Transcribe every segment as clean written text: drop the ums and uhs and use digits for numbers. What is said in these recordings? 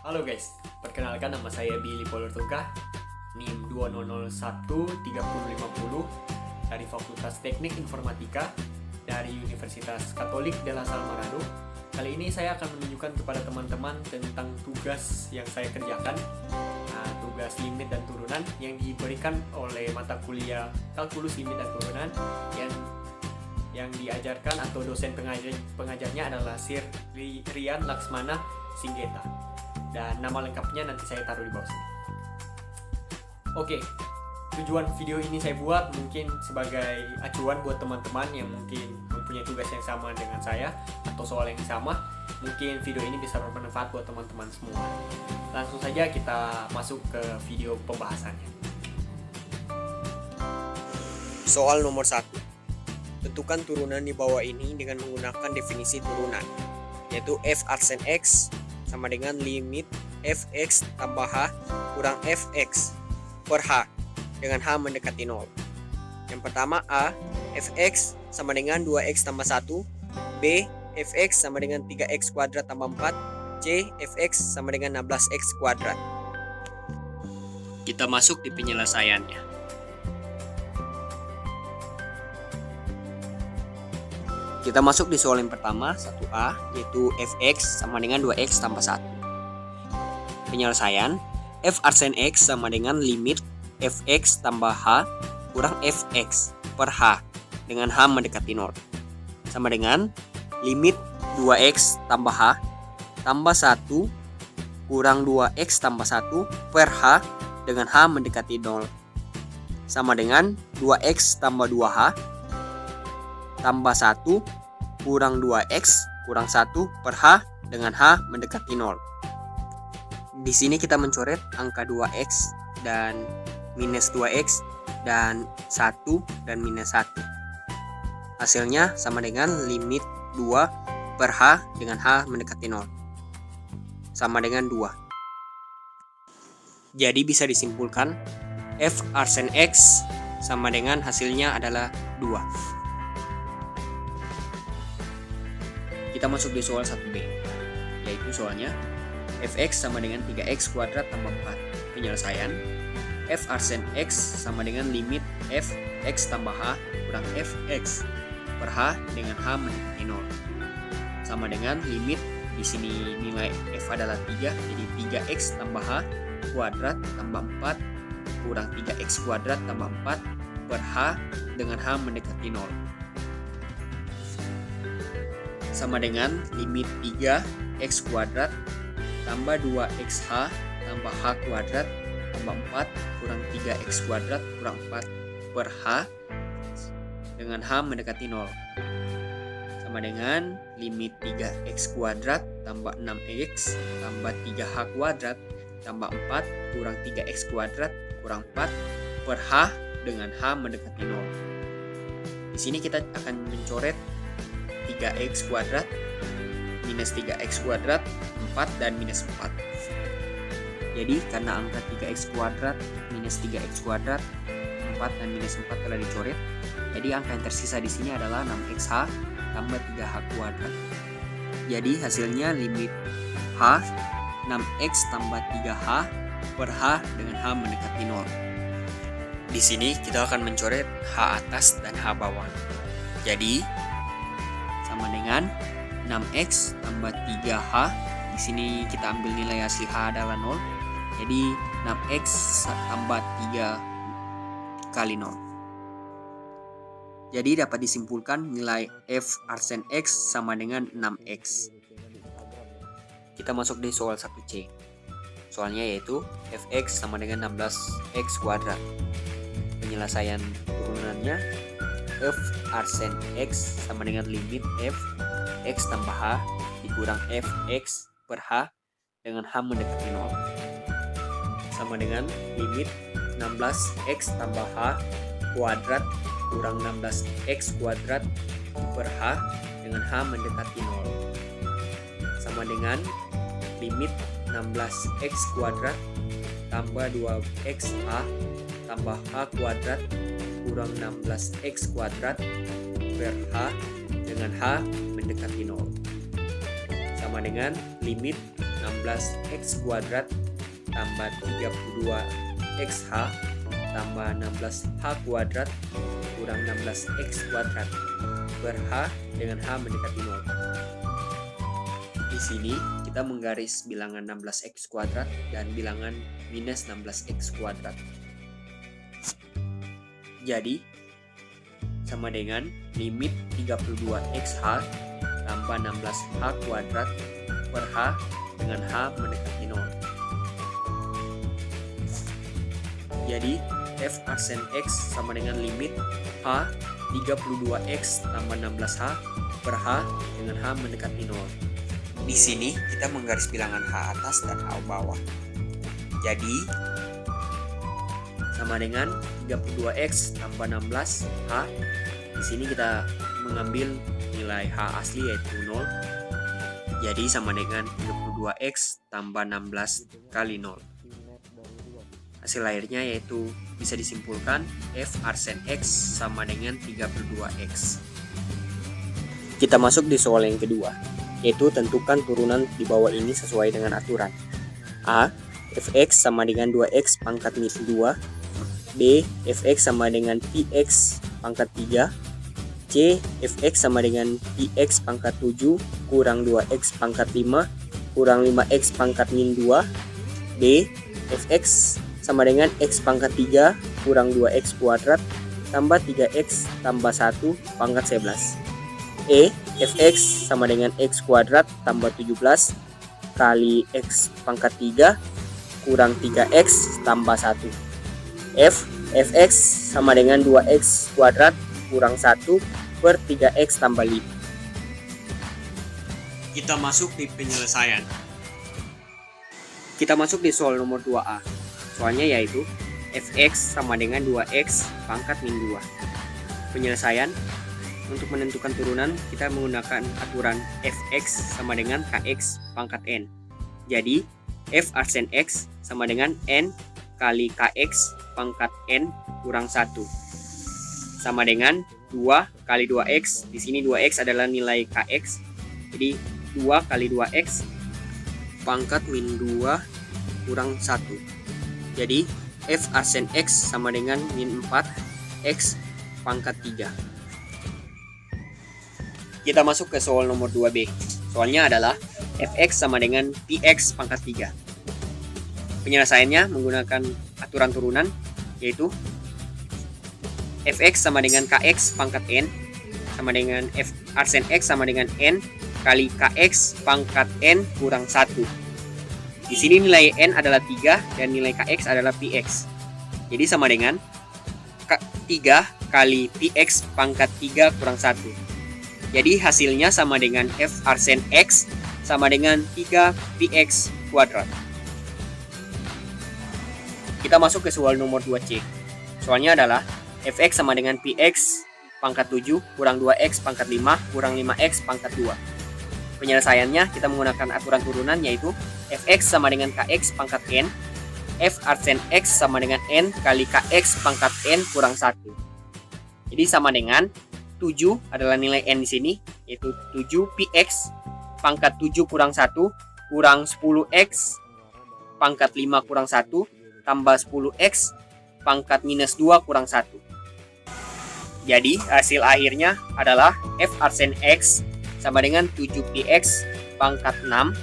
Halo guys, perkenalkan nama saya Billy Polortuka, NIM 20013050 dari Fakultas Teknik Informatika dari Universitas Katolik de la Salle Manado. Kali ini saya akan menunjukkan kepada teman-teman tentang tugas yang saya kerjakan, tugas limit dan turunan yang diberikan oleh mata kuliah kalkulus limit dan turunan yang diajarkan atau dosen pengajarnya adalah Sir Rian Laksmana Singgeta. Dan nama lengkapnya nanti saya taruh di bawah sini. Oke, tujuan video ini saya buat mungkin sebagai acuan buat teman-teman yang mungkin mempunyai tugas yang sama dengan saya atau soal yang sama. Mungkin video ini bisa bermanfaat buat teman-teman semua. Langsung saja kita masuk ke video pembahasannya. Soal nomor 1. Tentukan turunan di bawah ini dengan menggunakan definisi turunan, yaitu f arsen x sama dengan limit fx tambah h kurang fx per h dengan h mendekati 0. Yang pertama a, fx sama dengan 2x tambah 1, b, fx sama dengan 3x kuadrat tambah 4, c, fx sama dengan 16x kuadrat. Kita masuk di penyelesaiannya. Kita masuk di soal yang pertama, 1A, yaitu fx sama dengan 2x tambah 1. Penyelesaian, f arsen x sama dengan limit fx tambah h kurang fx per h dengan h mendekati 0. Sama dengan limit 2x tambah h tambah 1 kurang 2x tambah 1 per h dengan h mendekati 0. Sama dengan 2x tambah 2h tambah 1 kurang 2x kurang 1 per h dengan h mendekati 0. Di sini kita mencoret angka 2x dan minus 2x dan 1 dan minus 1. Hasilnya sama dengan limit 2 per h dengan h mendekati 0. Sama dengan 2. Jadi bisa disimpulkan f arsen x sama dengan hasilnya adalah 2. Kita masuk di soal 1b, yaitu soalnya fx sama dengan 3x kuadrat tambah 4. Penyelesaian, f arsen x sama dengan limit fx tambah h kurang fx per h dengan h mendekati 0. Sama dengan limit, di sini nilai f adalah 3, jadi 3x tambah h kuadrat tambah 4 kurang 3x kuadrat tambah 4 per h dengan h mendekati 0. Sama dengan limit 3x kuadrat tambah 2xh tambah h kuadrat tambah 4 kurang 3x kuadrat kurang 4 per h dengan h mendekati 0. Sama dengan limit 3x kuadrat tambah 6x tambah 3h kuadrat tambah 4 kurang 3x kuadrat kurang 4 per h dengan h mendekati 0. Di sini kita akan mencoret 3x kuadrat minus 3x kuadrat 4 dan minus 4. Jadi karena angka 3x kuadrat minus 3x kuadrat 4 dan minus 4 telah dicoret, jadi angka yang tersisa di sini adalah 6xh tambah 3h kuadrat. Jadi hasilnya limit h 6x tambah 3h per h dengan h mendekati 0. Di sini kita akan mencoret h atas dan h bawah. Jadi sama dengan 6x tambah 3h. Di sini kita ambil nilai hasil h adalah 0. Jadi 6x tambah 3 kali 0. Jadi dapat disimpulkan nilai f arsen x sama dengan 6x. Kita masuk di soal 1c. Soalnya yaitu fx sama dengan 16x kuadrat. Penyelesaian turunannya, f arsen x sama dengan limit f x tambah h dikurang fx per h dengan h mendekati 0. Sama dengan limit 16x tambah h kuadrat kurang 16x kuadrat per h dengan h mendekati 0. Sama dengan limit 16x kuadrat tambah 2xh tambah h kuadrat kurang 16x kuadrat per h dengan h mendekati 0. Sama dengan limit 16x kuadrat tambah 32xh tambah 16h kuadrat kurang 16x kuadrat per h dengan h mendekati 0. Di sini kita menggaris bilangan 16x kuadrat dan bilangan minus 16x kuadrat. Jadi sama dengan limit 32xh tambah 16h kuadrat per h dengan h mendekati 0. Jadi f arsen x sama dengan limit h 32x tambah 16h per h dengan h mendekati 0. Di sini kita menggaris bilangan h atas dan h bawah. Jadi sama dengan 32x tambah 16h. Di sini kita mengambil nilai h asli yaitu 0. Jadi sama dengan 32x tambah 16 kali 0. Hasil akhirnya yaitu bisa disimpulkan f arsen x sama dengan 32x. Kita masuk di soal yang kedua, yaitu tentukan turunan di bawah ini sesuai dengan aturan. A. Fx sama dengan 2x pangkat min 2. B. Fx sama dengan px pangkat 3. C. Fx sama dengan px pangkat 7 kurang 2x pangkat 5 kurang 5x pangkat min 2. D. Fx sama dengan x pangkat 3 kurang 2x kuadrat tambah 3x tambah 1 pangkat 11. E. Fx sama dengan x kuadrat tambah 17 kali x pangkat 3 kurang 3x tambah 1. F. Fx sama dengan 2x kuadrat kurang 1 per 3x tambah 5. Kita masuk di penyelesaian. Kita masuk di soal nomor 2A. Soalnya yaitu fx sama dengan 2x pangkat min 2. Penyelesaian. Untuk menentukan turunan, kita menggunakan aturan fx sama dengan kx pangkat n. Jadi, f arsen x sama dengan n kali kx pangkat n kurang 1. Sama dengan 2 kali 2x. Di sini 2x adalah nilai kx. Jadi, 2 kali 2x pangkat min 2 kurang 1. Jadi, f arsen x sama dengan min 4x pangkat 3. Kita masuk ke soal nomor 2b. Soalnya adalah fx sama dengan px pangkat 3. Penyelesaiannya menggunakan aturan turunan, yaitu fx sama dengan kx pangkat n sama dengan f arsen x sama dengan n kali kx pangkat n kurang 1. Di sini nilai n adalah 3 dan nilai kx adalah px. Jadi sama dengan 3 kali px pangkat 3 kurang 1. Jadi hasilnya sama dengan f arsen x sama dengan 3 px kuadrat. Kita masuk ke soal nomor 2c. Soalnya adalah fx sama dengan px pangkat 7 kurang 2x pangkat 5 kurang 5x pangkat 2. Penyelesaiannya kita menggunakan aturan turunan, yaitu fx sama dengan kx pangkat n, f arsen x sama dengan n kali kx pangkat n kurang 1. Jadi sama dengan 7 adalah nilai n di sini, yaitu 7 px pangkat 7 kurang 1 kurang 10x pangkat 5 kurang 1 tambah 10x pangkat minus 2 kurang 1. Jadi hasil akhirnya adalah f arsen x sama dengan 7px pangkat 6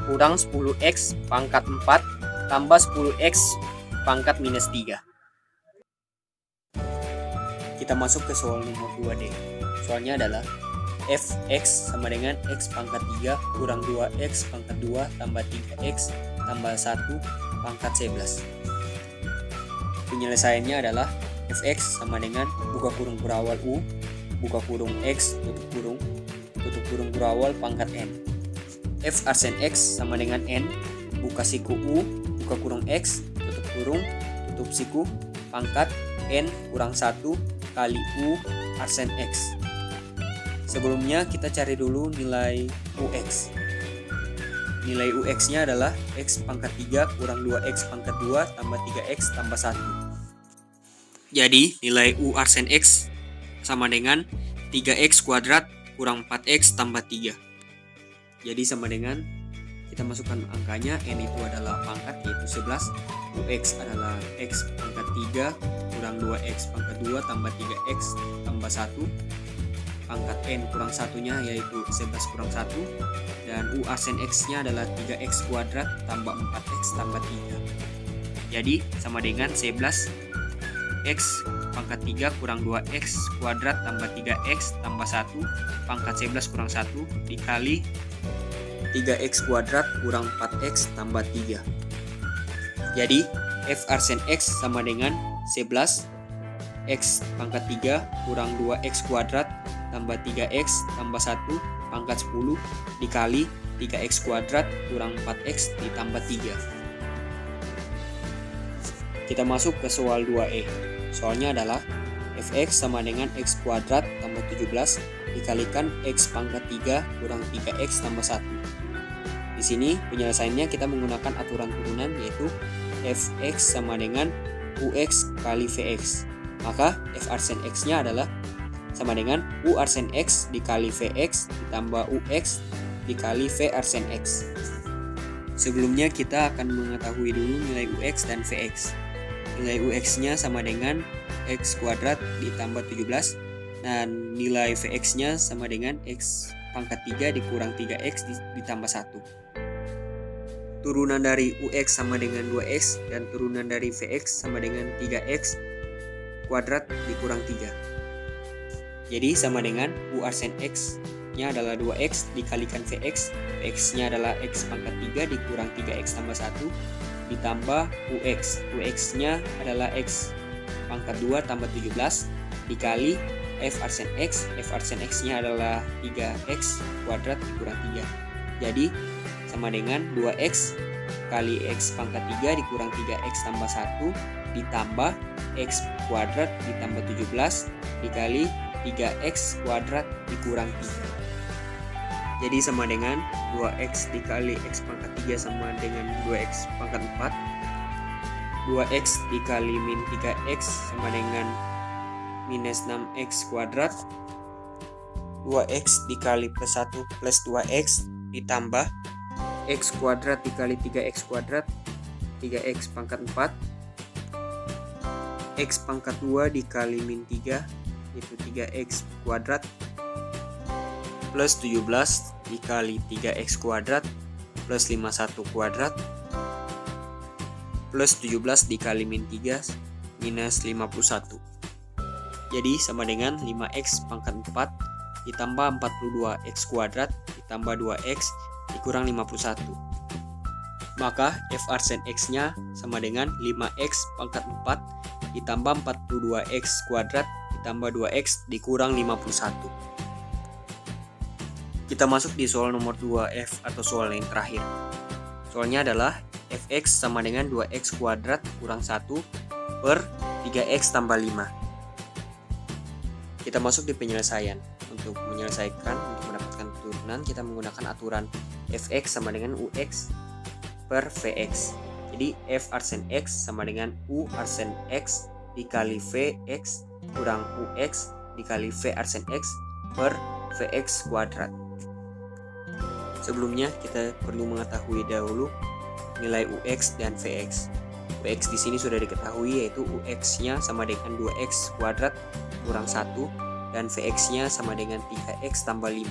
kurang 10x pangkat 4 tambah 10x pangkat minus 3. Kita masuk ke soal nomor 2D. Soalnya adalah fx sama dengan x pangkat 3 kurang 2x pangkat 2 tambah 3x tambah 1 pangkat 11. Penyelesaiannya adalah fx sama dengan buka kurung berawal u, buka kurung x, tutup kurung berawal pangkat n. F arsen x sama dengan n, buka siku u, buka kurung x, tutup siku, pangkat n kurang 1 kali u arsen x. Sebelumnya kita cari dulu nilai ux. Nilai ux-nya adalah x pangkat 3 kurang 2x pangkat 2 tambah 3x tambah 1. Jadi nilai u arsen x sama dengan 3x kuadrat kurang 4x tambah 3. Jadi sama dengan, kita masukkan angkanya. N itu adalah pangkat yaitu 11, UX adalah X pangkat 3 kurang 2X pangkat 2 tambah 3X tambah 1, pangkat N kurang satunya yaitu 11 kurang 1, dan U arsen X nya adalah 3X kuadrat tambah 4X tambah 3. Jadi sama dengan 11 X pangkat 3 kurang 2X kuadrat tambah 3X tambah 1 pangkat 11 kurang 1 dikali 3X kuadrat kurang 4X tambah 3. Jadi F arsen X sama dengan 11 X pangkat 3 kurang 2X kuadrat tambah 3X tambah 1 pangkat 10 dikali 3X kuadrat kurang 4X ditambah 3. Kita masuk ke soal 2E. Soalnya adalah fx sama dengan x kuadrat tambah 17 dikalikan x pangkat 3 kurang 3x tambah 1. Di sini penyelesaiannya kita menggunakan aturan turunan yaitu fx sama dengan ux kali vx. Maka f arsen x-nya adalah sama dengan u arsen x dikali vx ditambah ux dikali v arsen x. Sebelumnya kita akan mengetahui dulu nilai ux dan vx. Nilai ux-nya sama dengan x kuadrat ditambah 17 dan nilai vx-nya sama dengan x pangkat 3 dikurang 3x ditambah 1. Turunan dari ux sama dengan 2x dan turunan dari vx sama dengan 3x kuadrat dikurang 3. Jadi sama dengan u arsen x-nya adalah 2x dikalikan vx, vx-nya adalah x pangkat 3 dikurang 3x tambah 1 ditambah ux-nya adalah x pangkat 2 tambah 17 dikali f arsen x-nya adalah 3x kuadrat dikurang 3. Jadi sama dengan 2x kali x pangkat 3 dikurang 3x tambah 1 ditambah x kuadrat ditambah 17 dikali 3x kuadrat dikurang 3. Jadi sama dengan 2x dikali x pangkat 3 sama dengan 2x pangkat 4. 2x dikali min 3x sama dengan minus 6x kuadrat. 2x dikali plus 1 plus 2x ditambah x kuadrat dikali 3x kuadrat 3x pangkat 4. X pangkat 2 dikali min 3 yaitu 3x kuadrat plus 17 dikali 3x kuadrat plus 51 kuadrat plus 17 dikali min 3 minus 51. Jadi sama dengan 5x pangkat 4 ditambah 42x kuadrat ditambah 2x dikurang 51. Maka f arsen x-nya sama dengan 5x pangkat 4 ditambah 42x kuadrat ditambah 2x dikurang 51. Kita masuk di soal nomor 2F atau soal yang terakhir. Soalnya adalah fx sama dengan 2x kuadrat kurang 1 per 3x tambah 5. Kita masuk di penyelesaian. Untuk menyelesaikan, untuk mendapatkan turunan, kita menggunakan aturan fx sama dengan ux per vx. Jadi f arsen x sama dengan u arsen x dikali vx kurang ux dikali v arsen x per vx kuadrat. Sebelumnya kita perlu mengetahui dahulu nilai ux dan vx. Ux di sini sudah diketahui yaitu ux-nya sama dengan 2x kuadrat kurang 1 dan vx-nya sama dengan 3x tambah 5.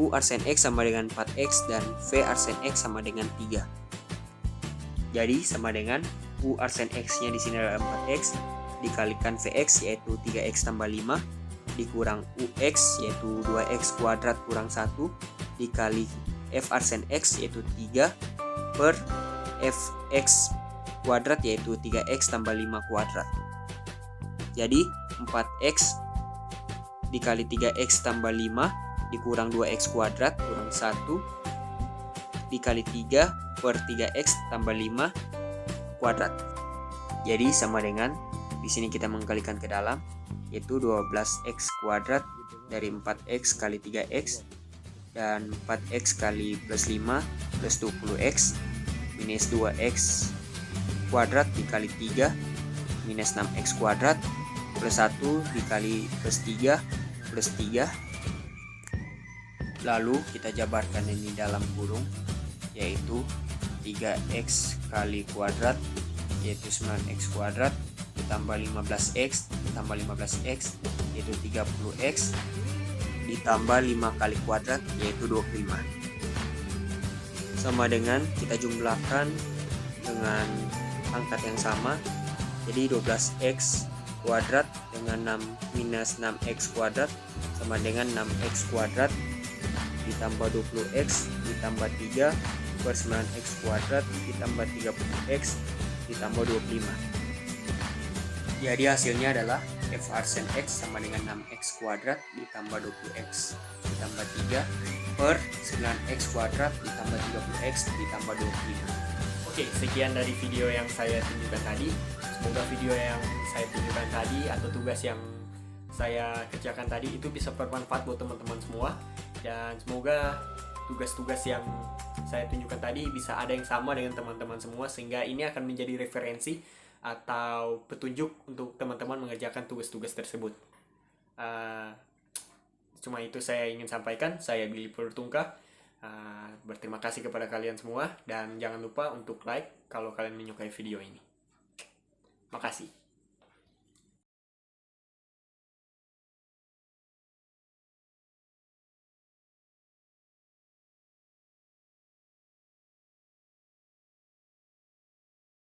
U arsen x sama dengan 4x dan v arsen x sama dengan 3. Jadi sama dengan u arsen x-nya di sini adalah 4x dikalikan vx yaitu 3x tambah 5 dikurang ux yaitu 2x kuadrat kurang 1 dikali f arsen x yaitu 3 per fx kuadrat yaitu 3x tambah 5 kuadrat. Jadi 4x dikali 3x tambah 5 dikurang 2x kuadrat kurang 1 dikali 3 per 3x tambah 5 kuadrat. Jadi sama dengan di sini kita mengkalikan ke dalam yaitu 12x kuadrat dari 4x kali 3x dan 4x kali plus 5 plus 20x minus 2x kuadrat dikali 3 minus 6x kuadrat plus 1 dikali plus 3 plus 3. Lalu kita jabarkan ini dalam kurung yaitu 3x kali kuadrat yaitu 9x kuadrat ditambah 15x ditambah 15x yaitu 30x ditambah 5 kali kuadrat yaitu 25, sama dengan kita jumlahkan dengan pangkat yang sama, jadi 12x kuadrat dengan 6 minus 6x kuadrat sama dengan 6x kuadrat ditambah 20x ditambah 3 per 9x kuadrat ditambah 30x ditambah 25. Jadi hasilnya adalah f arsen x sama dengan 6x kuadrat ditambah 20x ditambah 3 per 9x kuadrat ditambah 30x ditambah 25. Oke, sekian dari video yang saya tunjukkan tadi. Semoga video yang saya tunjukkan tadi atau tugas yang saya kerjakan tadi itu bisa bermanfaat buat teman-teman semua. Dan semoga tugas-tugas yang saya tunjukkan tadi bisa ada yang sama dengan teman-teman semua, sehingga ini akan menjadi referensi atau petunjuk untuk teman-teman mengerjakan tugas-tugas tersebut. Cuma itu saya ingin sampaikan. Saya Billy Purtungka. Berterima kasih kepada kalian semua, dan jangan lupa untuk like kalau kalian menyukai video ini. Makasih.